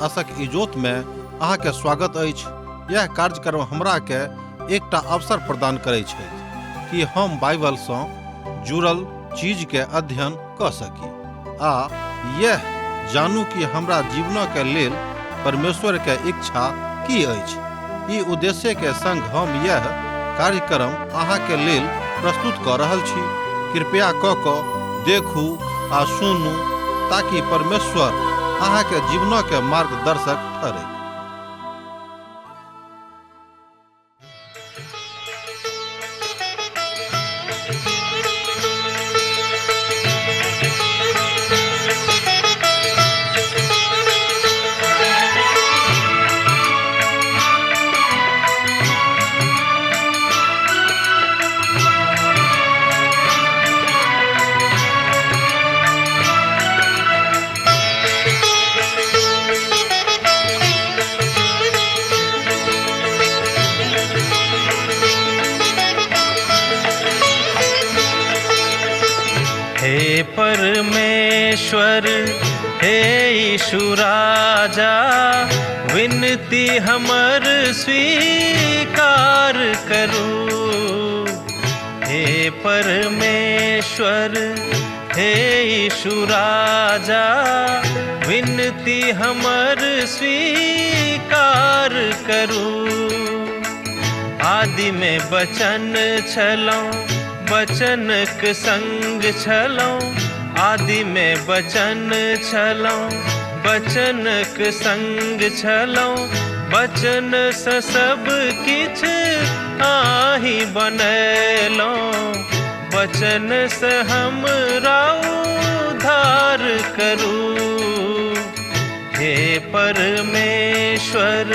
आशक इजोत में अहाँ के स्वागत अछि। यह कार्यक्रम हमरा के एकटा अवसर प्रदान करै छै कि हम बाइबल सँ जुड़ल चीज के अध्ययन क सकी आ यह जानू कि हमरा जीवन के लेल परमेश्वर के इच्छा की अछि। ई उद्देश्य के संग हम यह कार्यक्रम अहाँ के लेल प्रस्तुत क रहल छी। कृपया क देखू आ सुनू ताकि परमेश्वर अहाँ के जीवन के मार्गदर्शक ठहरे। हे परमेश्वर हे यीशु राजा, विनती हमर स्वीकार करू। हे परमेश्वर हे यीशु राजा, विनती हमर स्वीकार करू। आदि में वचन छलौं, वचनक संग छलौं। आदि में वचन छलौं, वचनक संग छलौं। वचन सँ सब किछ आहि बनैलौं। वचन सँ हमरा उद्धार करू। हे परमेश्वर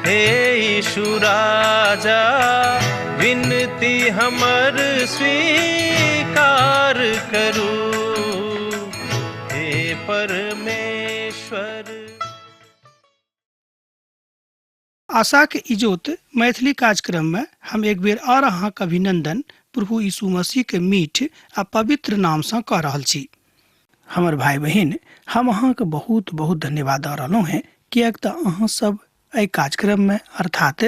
हे यीशु राजा, विनती हमर स्वीकार करू। हे परमेश्वर। आशा के इजोत मैथिली कार्यक्रम में हम एक बेर और अहाँक अभिनंदन प्रभु यीशु मसीह के मीठ आ पवित्र नाम से कह रहल छी। हमर भाई बहन, हम अहाँके बहुत बहुत धन्यवाद दऽ रहलहुँ हैं किएक तऽ अहाँ सब एहि कार्यक्रम में अर्थात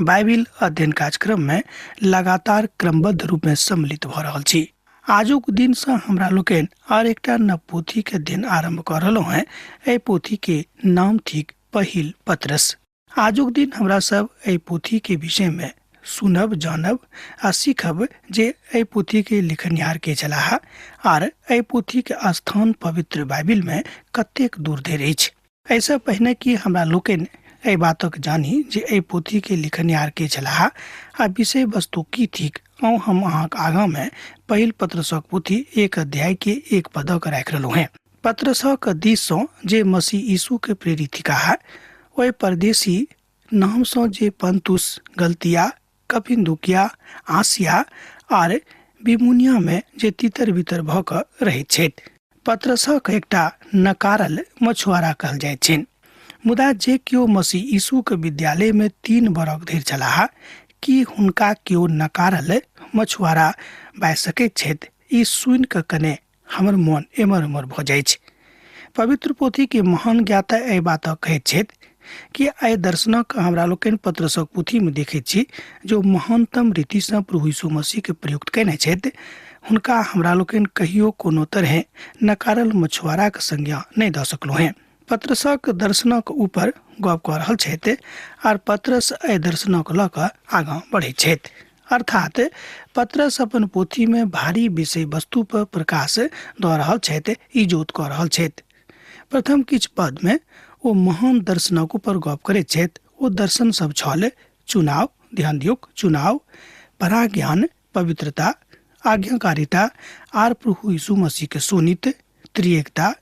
बाइबिल अध्ययन कार्यक्रम में लगातार क्रमबद्ध रूप में सम्मिलित भऽ रहल छी। आजुक दिन से हमरा लोकनि और एकटा नव पोथी के अध्ययन आरंभ कर रहलहुँ हैं। एहि पोथी के नाम थिक पहिल पत्रस। आजुक दिन हमरा सब एहि पोथी के विषय में सुनब, जानब आ सीखब जे एहि पोथी के लिखनिहार के छलाह आर एहि पोथी के स्थान पवित्र बाइबिल में कतेक दूर धरि अछि। एहिसँ पहिने कि हमरा लोकनि एहि बातक जानी जे एहि पोथी के लिखनिहार के छलाह आ विषय वस्तु की थिक, हम अहाँक आगाँ में पहिल पत्रसक पोथी 1 अध्याय के 1 पदक राखि रहलहुँ हैं। पत्रसक दिस सँ जे मसीह यीशु के प्रेरित थिकाह, ओहि परदेशी नाम सँ जे पंतुस, गलतिया, कपिन्दुकिया, आसिया आर बिमुनिया में जे तितर बितर भऽ कऽ रहैत छथि। पत्रसक एकटा नकारल मछुआरा कहल जाइत छनि। मुदा जे केओ मसीह यीशु के विद्यालय में 3 बरख धरि छलाह, कि हुनका केओ नकारल मछुआरा बाजि सकैत छथि, ई सुनि कऽ कने हमर मोन एमर उमर भऽ जाइ छै। पवित्र पोथी के महान ज्ञाता एहि बात कहैत छथि कि एहि दर्शनक हमरा लोकनि पत्रसक पोथी में देखैत छी जो महानतम रीति सँ प्रभु यीशु मसीह के प्रयुक्त कयने छथि, हुनका हमरा लोकनि कहियो कोनो तरहे नकारल मछुआरा के संज्ञा नहि दऽ सकलहुँ हैं। पत्रसक दर्शनक ऊपर गप कऽ रहल छथि आर पत्रस एहि दर्शनक लऽ कऽ आगाँ बढ़ैत छथि। अर्थात पत्रस अपन पोथी में भारी विषय वस्तु पर प्रकाश दऽ रहल छथि, इजोत कऽ रहल छथि। प्रथम किछु पद में ओ महान दर्शनक ऊपर गप करैत छथि। ओ दर्शन सब छल चुनाव, ध्यान दियौक, चुनाव, पराज्ञान, पवित्रता, आज्ञाकारिता आर प्रभु यीशु मसीह के सोनित, त्रिएकता,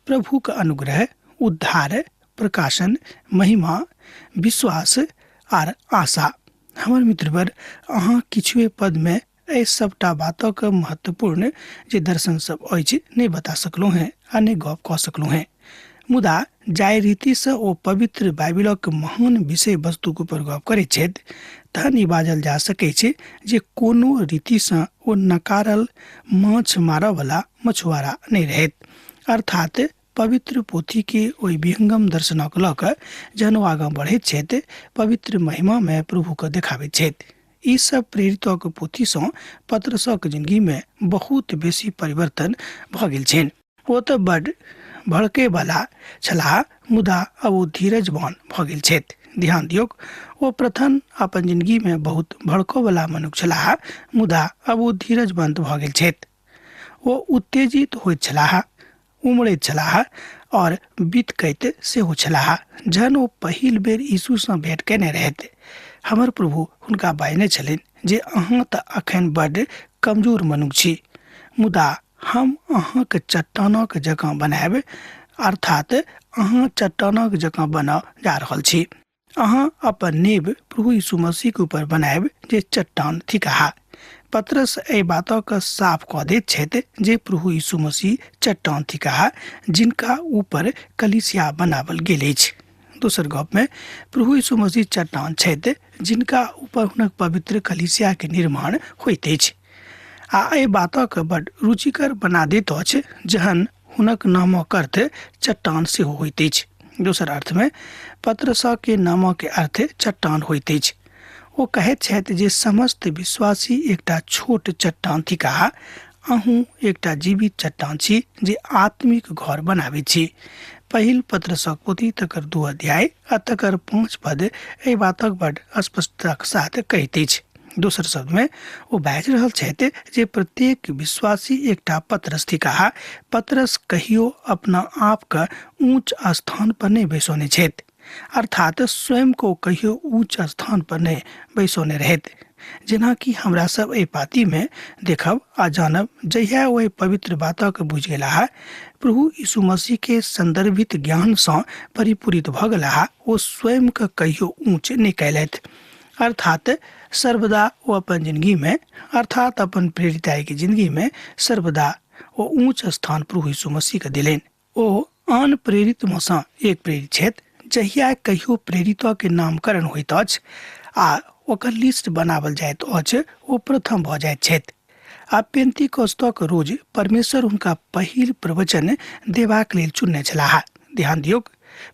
प्रभु का अनुग्रह, उद्धार, प्रकाशन, महिमा, विश्वास आर आशा। हमर मित्रवर, अहाँ किछुए पद में एहि सबटा बातक महत्वपूर्ण जे दर्शन सब अछि नहीं बता सकलहुँ हैं आ नहीं गप कऽ सकलहुँ हैं। मुदा जाहि रीति से ओ पवित्र बाइबिलक महान विषय वस्तुक ऊपर गप करैत छथि, तहन ई बाजल जा सकैत छै जे कोनो रीति से ओ नकारल माछ मारऽ वाला मछुआरा नहीं रहैत। अर्थात पवित्र पोथी के ओहि विहंगम दर्शनक लऽ कऽ जहन ओ आगाँ बढ़ैत छथि पवित्र महिमा में प्रभु के देखाबैत छथि। ई सब प्रेरितक पोथी सँ पतरसक जिंदगी में बहुत बेसी परिवर्तन भऽ गेल छनि। ओ तऽ बड भड़के वाला छलाह, मुदा अब ओ धीरजवान भऽ गेल छथि। ध्यान दियौ, ओ प्रथम अपन जिंदगी में बहुत भड़को वाला मनुष्य छलाह, मुदा अब ओ धीरजवंत भऽ गेल छथि। ओ उत्तेजित होइत छलाह, उमड़ैत छलाह और बितकैत सेहो छलाह। जहन ओ पहिल बेर यीशु सँ भेंट केने रहथि, हमर प्रभु हुनका बजने छलनि जे अहाँ तऽ अखन बड्ड कमजोर मनुष्य छी, मुदा हम अहाँके चट्टानक जकाँ बनायब, अर्थात अहाँ चट्टानक जकाँ बनऽ जा रहल छी। अहाँ अपन नींव प्रभु यीशु मसीह के ऊपर बनायब जे चट्टान थिकाहा। पतरस एहि बातक साफ कऽ दैत छथि जे प्रभु यीशु मसीह चट्टान थिकाहा जिनका ऊपर कलीसिया बनावल गेल अछि। दोसर गप में प्रभु यीशु मसीह चट्टान छथि जिनका ऊपर हुनक पवित्र कलीसिया के निर्माण होइत अछि। आ एहि बातक बड्ड रुचिकर बना दैत अछि जहन हुनक नामक अर्थ चट्टान सेहो होइत अछि। दोसर अर्थ में पतरस के नामक के अर्थ चट्टान होइत अछि। ओ कहैत छथि जे समस्त विश्वासी एकटा छोट चट्टान थिकाह, अहूँ एकटा जीवित चट्टान छी जे आत्मिक घर बनाबैत छी। पहिल पतरसक पोथी तकर 2 अध्याय आ तकर 5 पद एहि बातक बड्ड स्पष्टताक साथ कहैत अछि। दोसर शब्द में ओ बाजि रहल छथि जे प्रत्येक विश्वासी एकटा पतरस थिकाह। पतरस कहियो अपना आप का ऊंच स्थान पर नहीं बैसोने छथि, अर्थात स्वयं को कहियो ऊंच स्थान पर नहीं बैसोने रहत। जेना कि हमरा सब एहि पाती में देखब आ जानब, जहिया वही पवित्र बातक बुझि गेलाह, प्रभु यीशु मसीह के संदर्भित ज्ञान सँ परिपूरित भऽ गेलाह, ओ स्वयं के कहियो ऊंच नहीं कयलथि। अर्थात सर्वदा वो अपन जिंदगी में, अर्थात अपन प्रेरिताई की जिंदगी में सर्वदा वो ऊंच स्थान प्रभु यीशु मसीह के दिलेन। ओ आन प्रेरित में सँ एक प्रेरित छथि। जहिया कहियो प्रेरितों के नामकरण होइत अछि आ ओकर लिस्ट बनावल जाइत अछि, ओ प्रथम भऽ जाइत छथि। आ पेंतीकोस्तक रोज परमेश्वर हुनका पहिल प्रवचन देबाक लेल चुनने छलाह। ध्यान दियौ,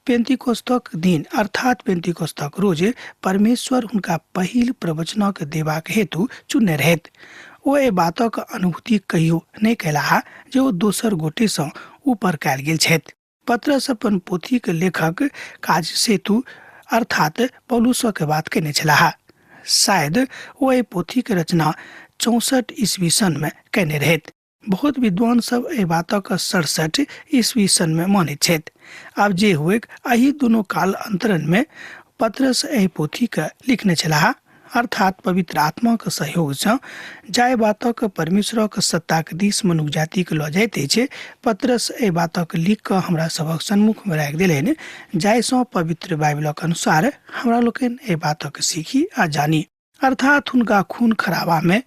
पेंतीकोस्तक दिन अर्थात पेंतीकोस्तक रोज परमेश्वर हुनका पहिल प्रवचनक देबाक हेतु चुनने रहथि। ओ एहि बातक अनुभूति कहियो नहीं कयलाह जे ओ दोसर गोटे सँ ऊपर कयल गेल छथि। पतरस अपन पोथी के लेखक काज सेतु अर्थात पौलुस के बात केने छलाह। शायद वो एहि पोथी के रचना 64 ईस्वी सन में केने रहथि। बहुत विद्वान सब एहि बातक 67 ईस्वी सन में मानैत छथि। आब जे हुए एहि दुनू काल अंतरण में पतरस एहि पोथी के लिखने छलाह, अर्थात पवित्र आत्मा के सहयोग से जाय बातक परमेश्वर के सत्ता के दिस मनुष्य जाति के लऽ जाइत अछि। पतरस एहि बातक लिख कऽ हमरा सबक सम्मुख में राखि देलनि, जाय सँ पवित्र बाइबलक अनुसार हमरा लोकनि एहि बातक सीखी आ जानी। अर्थात हुनका खून खराबा में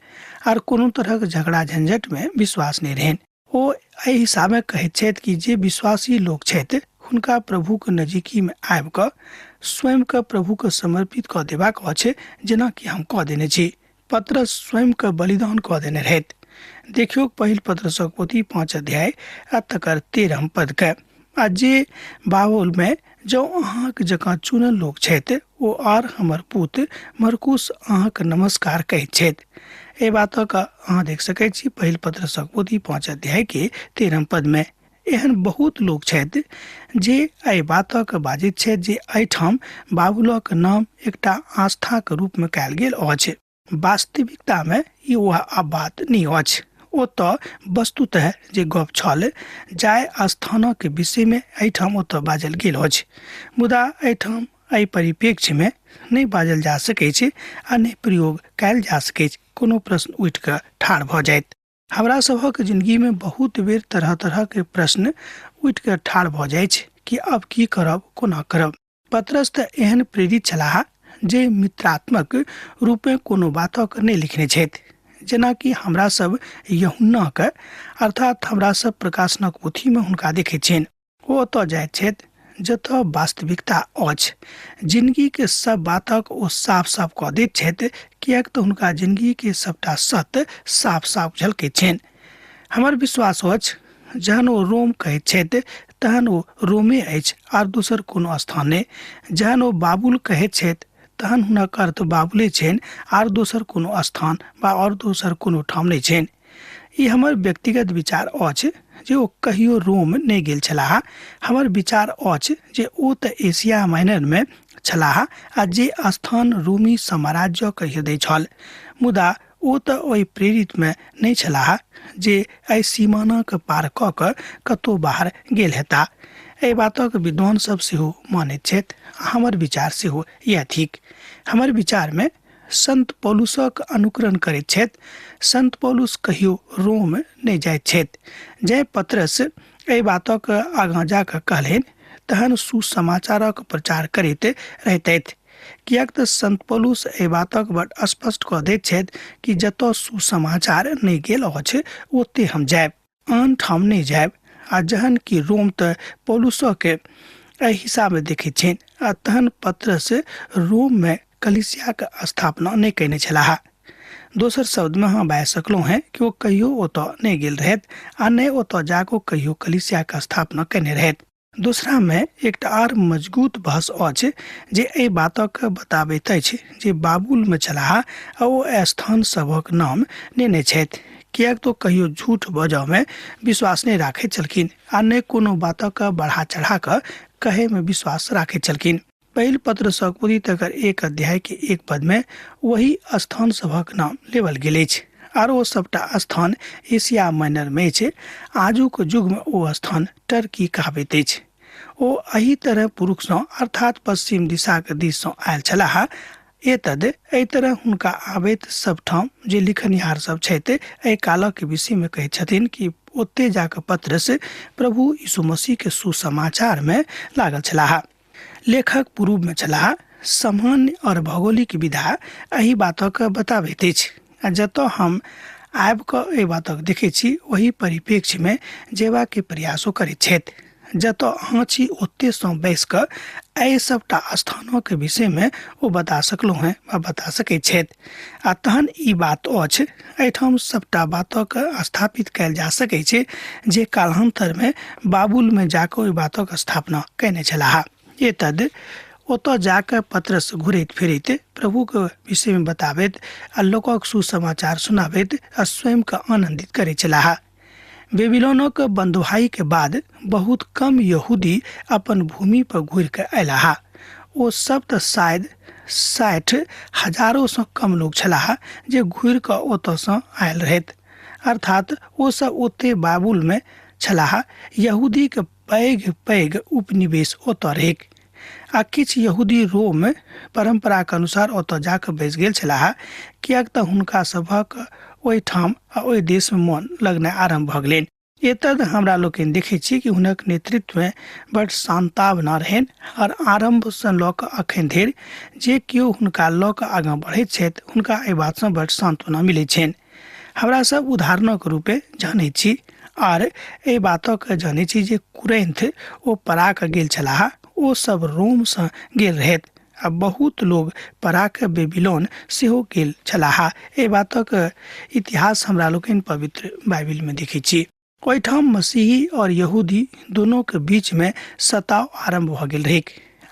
आर कोनो तरहक झगड़ा झंझट में विश्वास नहीं रहनि। ओ एहि हिसाबे कहैत छथि कि जे विश्वासी लोग छथि हुनका प्रभु के नजीकी में आबि कऽ स्वयं के प्रभु के समर्पित कऽ देबाक अछि, जेना कि हम कऽ देने छी। पतरस स्वयं के बलिदान कऽ देने रहथि। देखियो पहिल पतरसक पोथी 5 अध्याय आ तकर 13 पद के। आ जे बाबुल में जो अहाँक जकाँ चुनल लोग छथि, ओ आर हमर पुत्र मरकुस अहाँक नमस्कार कहैत छथि। एहि बातक अहाँ देख सकैत छी पहिल पतरसक पोथी 5 अध्याय के 13 पद में। एहन बहुत लोग छथि जे एहि बातक बाजैत छथि जे एहिठाम बाबुलक नाम एकटा आस्था के रूप में कयल गेल अछि। वास्तविकता में ई वह बात नहीं अछि। ओतऽ वस्तुतः जे गप छल जाय स्थानक विषय में एहिठाम ओतऽ बाजल गेल अछि, मुदा एहिठाम एहि परिप्रेक्ष्य में नहीं बाजल जा सकै छै आ नहीं प्रयोग कयल जा सकै छै। कोनो प्रश्न उठि कऽ ठाढ़ भऽ जायत। हमरा सभक जिंदगी में बहुत बेर तरह तरह के प्रश्न उठि कऽ ठाढ़ भऽ जाइ छै कि अब की करब, कोना करब। पतरस तऽ एहन प्रेरित छलाह जे मित्रात्मक रूप में कोनो बातक नहीं लिखने छथि, जेना कि हमरा सब यूहन्ना के अर्थात हमरा सब प्रकाशनक पोथी में हुनका देखैत छियनि। ओ ओतऽ जाइत छथि जतऽ वास्तविकता अछि। जिंदगी के सब बातक ओ साफ साफ कऽ दैत छथि, किएक तऽ हुनका जिंदगी के सबटा सत्य साफ साफ झलकैत छनि। हमर विश्वास अछि जहन ओ रोम कहैत छथि तहन ओ रोमे अछि आर दोसर कोनो स्थान नहि। जहन ओ बाबुल कहैत छथि तहन हुनक अर्थ बाबुले छनि आर दोसर कोनो स्थान वा और दोसर कोनो ठाम नहि छनि। ई हमर व्यक्तिगत विचार अछि जे ओ कहियो रोम नहि गेल छलाह। हमर विचार अछि जे ओ तऽ एशिया माइनरमे छलाह आ जे स्थान रोमी साम्राज्यक हृदय छल, मुदा ओ तऽ ओहि प्रेरितमे नहि छलाह जे एहि सीमानाक पार कऽ कऽ कतहु बाहर गेल हेताह। एहि बातक विद्वान सब सेहो मानैत छथि। हमर विचार सेहो यह थिक। हमर विचारमे संत पौलुसक अनुकरण करैत छथि। संत पौलुस कहियो रोम नहि जाइत छथि। जै पतरस एहि बातक आगाँ जाकऽ कहलनि तहन सुसमाचारक प्रचार करैत रहतथि, किएक तऽ संत पौलुस एहि बातक बड़ स्पष्ट कऽ दैत छथि कि जतऽ सुसमाचार नहि गेल अछि ओतै हम जायब, आन ठाम नहि जायब। आ जहन कि रोम तऽ पौलुसके एहि हिसाबे देखैत छनि आ तहन पतरस रोममे कलीसियाक स्थापना नहि कयने छलाह। दोसर शब्दमे अहाँ बाजि सकलहुँ हैं कि ओ कहियो ओतऽ नहि गेल रहथि आ नहि ओतऽ जाकऽ कहियो कलीसियाक स्थापना कयने रहथि। दोसरामे एकटा आर मजबूत बहस अछि जे एहि बातक बताबैत अछि जे बाबुलमे छलाह आ ओ स्थान सभक नाम नेने छथि, किएक तो कहियो झूठ बजयमे विश्वास नहि राखैत छलखिन आ नहि कोनो बातक बढ़ा चढ़ा कऽ कहैमे विश्वास राखैत छलखिन। पहिल पत्रसक पोथी तकर 1 अध्याय के 1 पद में वही स्थान सभक नाम लेवल गेल अछि आर ओ सबटा स्थान एशिया माइनर में छै। आजुक युग में ओ स्थान टर्की कहबैत अछि। ओ एही तरह पुरुष सँ अर्थात पश्चिम दिशाक दिस सँ आयल छलाह। एहि तरह हुनका आबैत सब ठाम जे लिखनिहार सब छथि एहि कालक के विषय में कहैत छथिन कि ओते जाकर पतरस प्रभु यीशु मसीह के सुसमाचार में लागल छलाह। लेखक पूर्व में छलाह। सामान्य और भौगोलिक विधा एही बातक बताबैत अछि। जतऽ हम आबि कऽ एहि बातक देखैत छी वही परिप्रेक्ष्य में जेबाक के प्रयासो करैत छथि। जतऽ अहाँ छी ओते सँ बैस कऽ एहि सबटा स्थानक विषय में ओ बता सकलहुँ हैं वा बता सकैत छथि। आ तहन ई बात अछि एहिठाम सबटा बातक स्थापित कयल जा सकैत छै जे कालांतर में बाबुल में जाकऽ ओहि बातक स्थापना कयने छलाह। एतद ओतऽ जाकर पतरस घुरैत फिरैत प्रभु के विषय में बताबैत आ लोकक सुसमाचार सुनाबैत आ स्वयं के आनंदित करैत छलाह। बेबीलोनक बंधुआई के बाद बहुत कम यहूदी अपन भूमि पर घुर के अयलाह। ओ सब तऽ शायद 60,000 सँ कम लोग छलाह जे घुर कऽ ओतऽ सँ आयल रहथि, अर्थात ओ सब ओते बाबुल में छलाह। यहूदी के पैघ पैघ उपनिवेश ओतऽ रहै आ किछु यहूदी रोम परंपराक अनुसार ओतऽ जाकऽ बसि गेल छलाह, किएक तऽ हुनका सभक ओहिठाम आ ओहि देश में मन लगनाइ आरंभ भऽ गेलनि। एतद हमरा लोकनि देखैत छी कि हुनक नेतृत्व में बड़ शांतावना रहनि और आरंभ सँ लऽ कऽ अखन धरि जे केओ हुनका लऽ कऽ आगाँ बढ़ैत छथि हुनका एहि बात सँ बड़ सांत्वना मिलैत छनि। हमरा सब उदाहरणक रूपे जानैत छी और एहि बातक जानैत छी जे कुरैन्थ ओ पराक गेल छलाह। ओ सब रोम सँ गेल रहथि आ बहुत लोग पराक बेबीलोन सेहो गेल छलाह। एहि बातक इतिहास हमरा लोकनि पवित्र बाइबिल में देखैत छी। ओहिठाम मसीही और यहूदी दोनों के बीच में सताव आरंभ भऽ गेल रहै।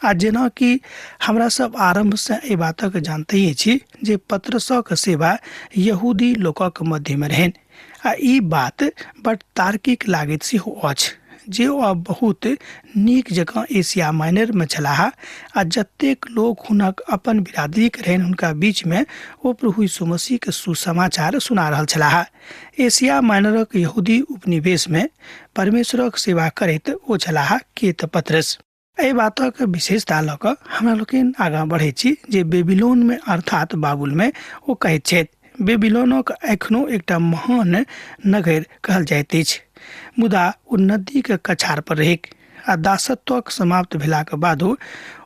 आ जेना कि हमरा सब आरंभ से एहि बातक जानते छी जे पतरसक सेवा यहूदी लोकक मध्य में रहनि आ ई बात बड़ तार्किक लागैत सेहो अछि जे ओ अब बहुत नीक जकाँ एशिया माइनर में छलाह आ जतेक लोग हुनक अपन बिरादरीक रहनि हुनका बीच में ओ प्रभु यीशु मसीह के सुसमाचार सुना रहल छलाह। एशिया माइनरक यहूदी उपनिवेश में परमेश्वरक सेवा करैत ओ छलाह के तऽ पतरस। एहि बातक विशेषता लऽ कऽ हमरा लोकनि आगाँ बढ़ैत छी जे बेबीलोन में अर्थात बाबुल में ओ कहैत छथि बेबीलोनक एखनो एकटा महान नगर कहल जाइत अछि, मुदा ओ नदी के कछार पर रहै आ दासत्वक समाप्त भेलाक बादो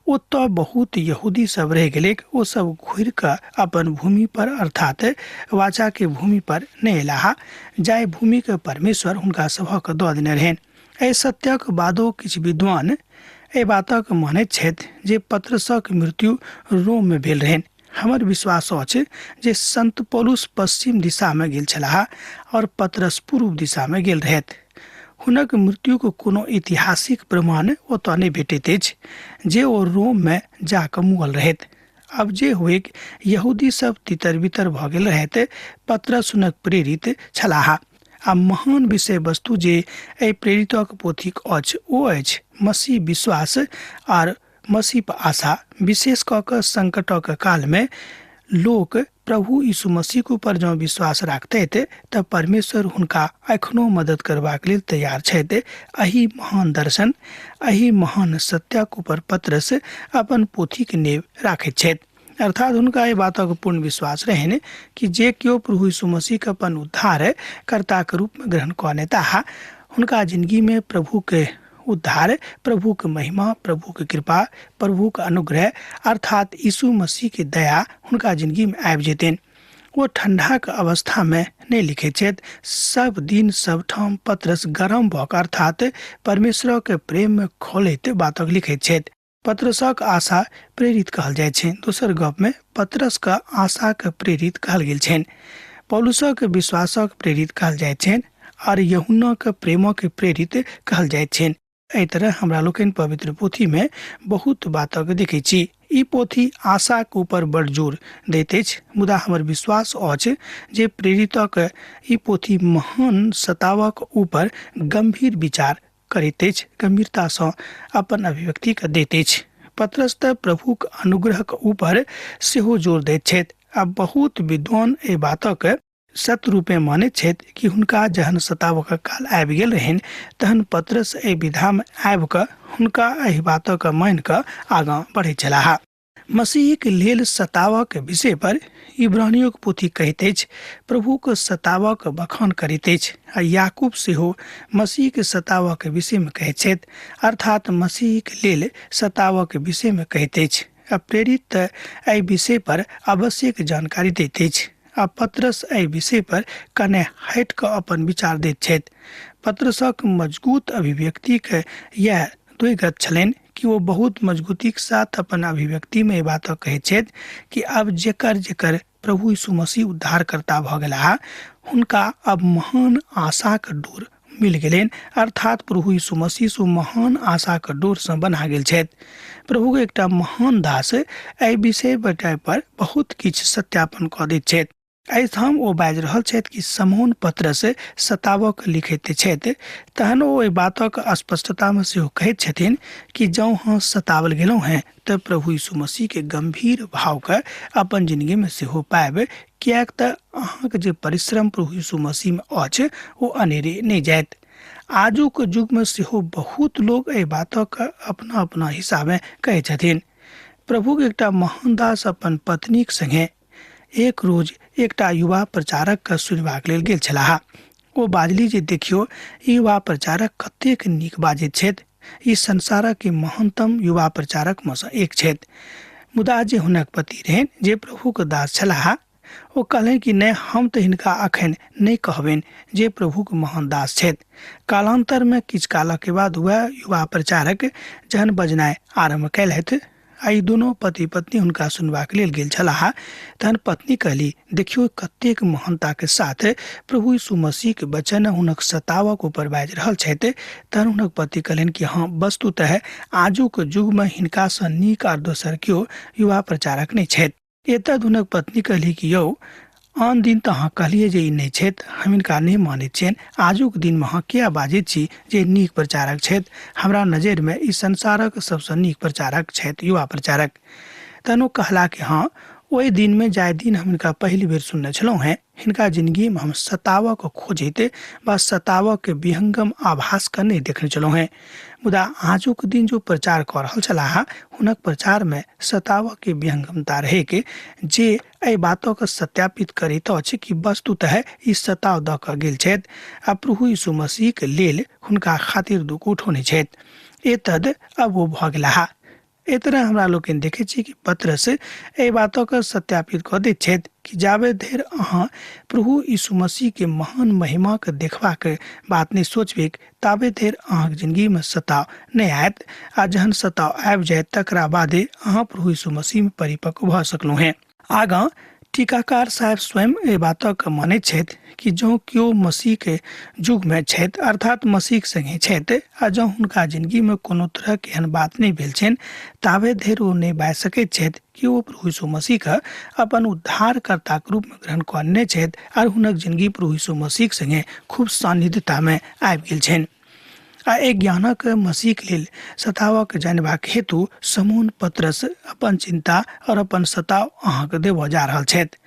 ओतऽ बहुत यहूदी सब रह गेलै। ओ सब घुर कऽ अपन भूमि पर अर्थात वाचा के भूमि पर नहि एलाह जाहि भूमि के परमेश्वर हुनका सभक दऽ देने रहनि। एहि सत्यक बादो किछु विद्वान एहि बातक मानैत छथि जे पतरसक मृत्यु रोम में भेल रहनि। हमर विश्वास अछि जे संत पौलुस पश्चिम दिशा में गेल छलाह और पतरस पूर्व दिशा में गेल रहथि। हुनक मृत्युक कोनो ऐतिहासिक प्रमाण ओतऽ नहि भेटैत अछि जे ओ रोम में जाकऽ मुगल रहैत। अब जे हुए यहूदी सब तितर बितर भऽ गेल रहैत, पतरस हुनक प्रेरित छलाह। आ महान विषय वस्तु जे एहि प्रेरितक पोथीक अछि ओ अछि मसीह विश्वास आर मसीह पर आशा। विशेष कऽ कऽ संकटक काल में लोक प्रभु यीशु मसीह के ऊपर जँ विश्वास राखतैथ तऽ परमेश्वर हुनका एखनो मदद करबाक लेल तैयार छथि। एहि महान दर्शन, एहि महान सत्यक ऊपर पतरस अपन पोथीक नेव राखैत छथि। अर्थात हुनका एहि बातक पूर्ण विश्वास रहनि कि जे केओ प्रभु यीशु मसीह के अपन उद्धार कर्ता के रूप में ग्रहण कऽ लेताह, हुनका जिंदगी में प्रभु के उद्धार, प्रभु के महिमा, प्रभु के कृपा, प्रभु के अनुग्रह अर्थात यीशु मसीह के दया हुनका जिंदगी में आबि जेतनि। वो ठंडा के अवस्था में नहीं लिखे छथि। सब दिन सब ठाम पतरस गरम भऽ कऽ अर्थात परमेश्वर के प्रेम में खोलैत बातक लिखैत छथि। पतरसक आशा प्रेरित कहल जाइ छै। दोसर गप में पतरस के आशा के प्रेरित कहल गेल छनि। पौलुसक विश्वासक प्रेरित कहल जाइ छनि और यूहन्ना के प्रेमक प्रेरित कहल जाइ छनि। एहि तरह हमरा लोकनि पवित्र पोथी में बहुत बातक देखै छी। ई पोथी आशा के ऊपर बड़ जोर दैत अछि, मुदा हमर विश्वास अछि जे प्रेरितक ई पोथी महान सतावक ऊपर गंभीर विचार करैत अछि, गंभीरता सँ अपन अभिव्यक्ति के दैत अछि। पतरस तऽ प्रभुक अनुग्रहक ऊपर सेहो जोर दैत छथि। अब बहुत विद्वान एहि बातक सत्य रूपे मानैत छथि कि हुनका जहन सतावक काल आबि गेल रहनि तहन पतरस एहि विधा में आबि कऽ हुनका एहि बातक मानि कऽ आगाँ बढ़ैत छलाह। मसीह के लेल सतावक विषय पर इब्रानियों के पोथी कहैत अछि, प्रभु के सतावक बखान करैत अछि। आ याकूब सेहो मसीह के सतावक विषय में कहैत छथि, अर्थात मसीह के लेल सतावक विषय में कहैत अछि। आ प्रेरित एहि विषय पर आवश्यक जानकारी दैत अछि। आ पतरस एहि विषय पर कने हट कऽ अपन विचार दैत छथि। पतरसक मजबूत अभिव्यक्ति के यह द्विगत छलनि कि वो बहुत मजबूती के साथ अपन अभिव्यक्ति में बात कहैत छथि कि अब जेकर जेकर प्रभु यीशु मसीह उद्धारकर्ता भऽ गेलाह, हुनका अब महान आशा के डोर मिल गेलनि, अर्थात प्रभु यीशु मसीह सो महान आशा के डोर से बन्हा गेल छथि। प्रभु के एकटा महान दास एहि विषय पर बहुत किछु सत्यापन कऽ दैत छथि। एहिठाम ओ बाजि रहल छथि कि समौन पतरस सतावक लिखैत छथि, तहन ओ एहि बातक स्पष्टता में सेहो कहैत छथिन कि जँ हम सतावल गेलहुँ हैं तऽ प्रभु यीशु मसीह के गंभीर भाव के अपन जिंदगी में सेहो पाएब, किएक तऽ अहाँके जे परिश्रम प्रभु यीशु मसीह में अछि ओ अनेरे नहि जायत। आजुक युग में सेहो बहुत लोग एहि बातक अपना अपना हिसाबे कहै छथिन। प्रभु के एकटा महान दास अपन पत्नीक संगे एक रोज एकटा युवा प्रचारक के सुनबाक लेल गेल छलाह। ओ बाजली जे देखियो ई युवा प्रचारक कतेक नीक बाजैत छथि, ई संसारक के महानतम युवा प्रचारक में सँ एक छथि। मुदा जे हुनक पति रहनि जे प्रभु के दास छलाह, ओ कहलनि कि नहि, हम तऽ हिनका अखन नहि कहबनि जे प्रभु के महान दास छथि। कालांतर में किछु कालक के बाद वह युवा प्रचारक जहन बजनाइ आरंभ कयलथि, आई दोनों पति पत्नी हुनका सुनबाक लेल गेल छलाह, तहन पत्नी कहली, देखियो कतेक महानता के साथ प्रभु यीशु मसीह के वचन हुनक सतावक ऊपर बाजि रहल छथि। तहन हुनक पति कहलनि कि हाँ, वस्तुतः आजुक युग में हिनका सँ नीक आर दोसर केओ युवा प्रचारक नहीं छथि। एतद हुनक पत्नी कहली कि यौ, आन दिन तऽ अहाँ कहलिए जे ई नहीं छथि, हम हिनका नहीं मानैत छियनि। आजुक दिन में अहाँ किया बाजैत छी जे नीक प्रचारक छथि? हमरा नजर में ई संसारक सबसँ नीक प्रचारक छथि, युवा प्रचारक। तहन ओ कहला कि हाँ, ओहि दिन में जाहि दिन हम हिनका पहली बेर सुनने छलहुँ हैं, हिनका जिंदगी में हम सतावक खोजैत वा सतावक के विहंगम आभास के नहीं देखने छलहुँ हैं। मुदा आजुक दिन जो प्रचार कऽ रहल छलाह, हुनक प्रचार में सतावक के विहंगमता रहै के जे एहि बातक सत्यापित करैत अछि कि वस्तुतः ई सताव दऽ कऽ गेल छथि आ प्रभु यीशु मसीह के लेल हुनका खातिर दुख उठौने छथि। एतद अब ओ भऽ गेलाह। एहि तरह हमरा लोकनि देखै छी कि पतरस एहि बातक सत्यापित कऽ दैत छथि कि जाबे धरि अहाँ प्रभु यीशु मसीह के महान महिमा के देखबाक बात नहीं सोचबे, ताबे धरि अहाँके जिंदगी में सताव नहीं आयत। आ जहन सताव आबि जायत तकरा बादे अहाँ प्रभु यीशु मसीह में परिपक्व भऽ सकलहुँ हैं। आगाँ टीकाकार साहब स्वयं ए बातक माने छथि कि जँ केओ मसीह के युग में छथि अर्थात मसीह संगे छथि आ जँ हुनका जिंदगी में कोनो तरह के एहन बात नहीं भेल छनि ताबे धरि ओ नहीं बाजि सकैत छथि कि ओ प्रभु यीशु मसीह के अपन उद्धारकर्ता के रूप में ग्रहण करने छथि और हुनक जिंदगी प्रभु यीशु मसीह संगे खूब सान्निध्यता में आबि गेल छनि। आ एक ज्ञानक मसीह के लेल सतावक जानबाक हेतु समून पत्रस अपन चिंता और अपन सताव अहाँ के देव जा रहा छथि।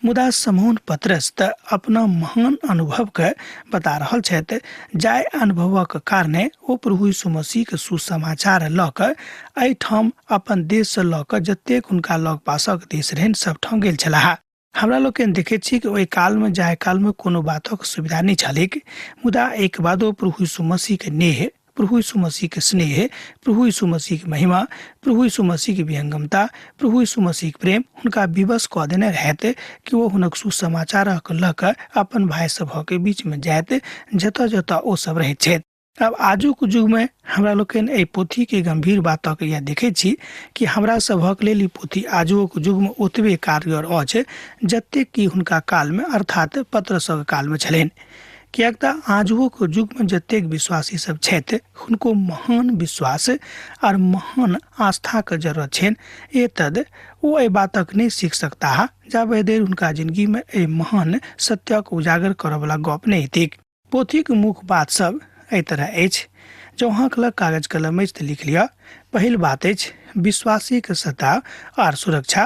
मुदा समून पत्रस त अपना महान अनुभव के बता रहा छथि जाय अनुभवक कारणे ओ प्रभु यीशु मसीह के सुसमाचार ल क एहिठाम अपन देश से ल क जतेक हुनका लग पासक देश रहन सब ठाम गेल छलाह। हमरा लोग देखे छी कि ओहि काल में जाय काल में कोनो बातक सुविधा नहीं छलिक, मुदा एक बादो प्रभु यीशु मसीह के नेह, प्रभु यीशु मसीह के स्नेह, प्रभु यीशु मसीह के महिमा, प्रभु यीशु मसीह की विहंगमता, प्रभु यीशु मसीह के प्रेम हुनका विवश कऽ देने रहते कि वो हुनक सुसमाचार ल क अपन भाई सभ के बीच में जायत जतऽ जतऽ ओ सब रहैत छथि। अब आजुक युग में हमरा लोग एहि पोथी के गंभीर बातक यह देखे छी कि हमरा सभक लेल ई पोथी आजुक युग में ओतबे कारगर अछि जतेक कि हुनका काल में अर्थात पत्रसक काल में छलनि। कियाक त आजुक युग में जतेक विश्वासी सब छथि हुनको महान विश्वास और महान आस्था के जरूरत छनि। एतद वो एहि बातक नहीं सीख सकता जाबे देर हुनका जिंदगी में एहि महान सत्यक उजागर करय वाला गप नहीं थिक। पोथी के मुख्य बात सब एहि तरह अछि। जो अहाँ लग कागज कलम अछि तऽ लिख लिअ। पहिल बात अछि विश्वासी के सताव और सुरक्षा।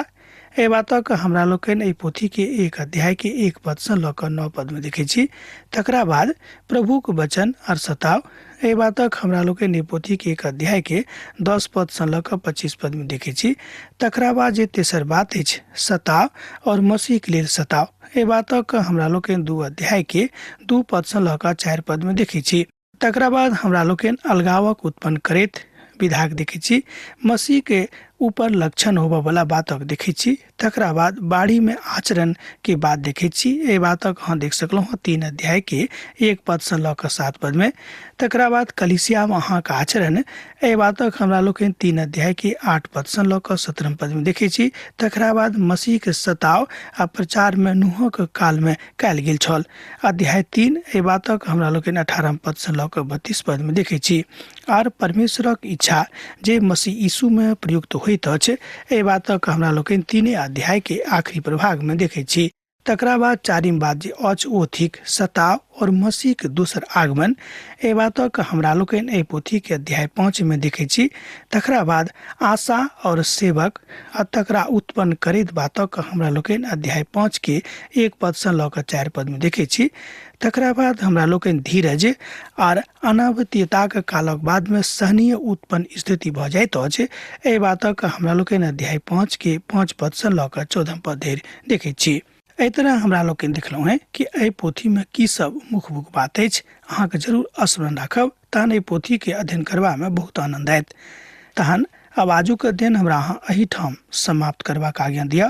एहि बातक हमरा लोग एहि पोथी के एक अध्याय के 1 पद से ल क 9 पद में देखे छी। तकरा बाद प्रभु के वचन और सताव। एहि बातक हमरा लोग एहि पोथी के एक अध्याय के 10 पद से ल क 25 पद में देखे छी। तकरा बाद जे तेसर बात अछि सताव और मसीह के लेल सताव। एहि बातक हमरा लोग 2 अध्याय के 2 पद से ल क 4 पद में देखे छी। तकरा बाद हमरा लोग अलगावक उत्पन्न करैत विधाक देखे छी। मसीह के ऊपर लक्षण होबा वाला बातक देखे छी। तकरा बाद बाड़ी में आचरण के बात देखे छी। ए बातक हाँ देख सकलहुँ 3 अध्याय के 1 पद से ल क 7 पद में। तकरा बाद कलिसिया में अहाँ का आचरण ए बातक हमरा लोग 3 अध्याय के 8 पद से ल क 17 पद में देखे छी। तकरा बाद मसीह के सताव आ प्रचार में नूहक काल में कयल गेल छल। अध्याय 3 ए बातक हमरा लोग 18 पद से ल क 32 पद में देखे छी। और परमेश्वरक इच्छा जे मसीह यीशु में प्रयुक्त होइत अछि ए बातक हमरा लोग 3 अध्याय के आखिरी प्रभाग में देखे छी। तकरा बाद 4वीं बात जे अछि ओ थिक सताव और मसीह के दोसर आगमन। ए बातक हमरा लोग एहि पोथी के अध्याय 5 में देखे छी। तकरा बाद आशा और सेवक आ तकरा उत्पन्न करैत बातक हमरा लोग अध्याय 5 के 1 पद से ल क 4 पद में देखे छी। तकरा बाद हमरा लोग धीरज और अनावतीयता के कालक बाद में सहनीय उत्पन्न स्थिति भ जाइत अछि। एहि बातक हमरा लोग अध्याय 5 के 5 पद से ल क 14 पद धरि देखे छी। एहि तरह हमरा लोग देखलहुँ हैं कि एहि पोथी में की सब मुख्य मुख्य बात अछि। अहाँ के जरूर स्मरण राखब तहन एहि पोथी के अध्ययन करबा में बहुत आनंद आयत। तहन अब आजुक अध्ययन हमरा अहाँ एहिठाम समाप्त करबाक आज्ञा दिअ।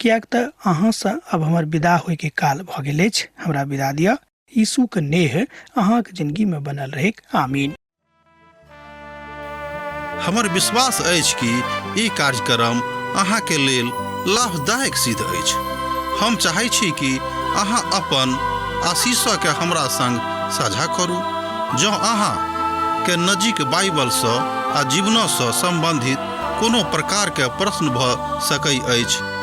कियाक त अहाँ से अब हमर विदा होय के काल भ गेल अछि। हमरा विदा दिअ। यीशु के नेह अहाँ के जिंदगी में बनल रहे। आमीन। हमर विश्वास अछि कि ई कार्यक्रम अहाँ के लेल लाभदायक सिद्ध अछि। हम चाहै छी कि अहाँ अपन आशीषक के हमरा संग साझा करू। जँ अहाँ के नजीक बाइबल से आ जीवन से संबंधित कोनो प्रकार के प्रश्न भ सकै अछि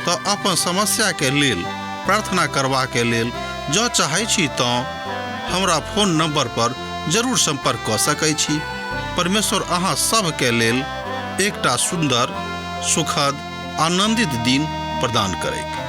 तऽ अपन समस्या के लेल प्रार्थना करबा के लेल जँ चाहै छी तऽ हमरा फोन नंबर पर जरूर संपर्क कऽ सकै छी। परमेश्वर अहाँ सब के लेल एकटा सुंदर सुखद आनंदित दिन प्रदान करैक।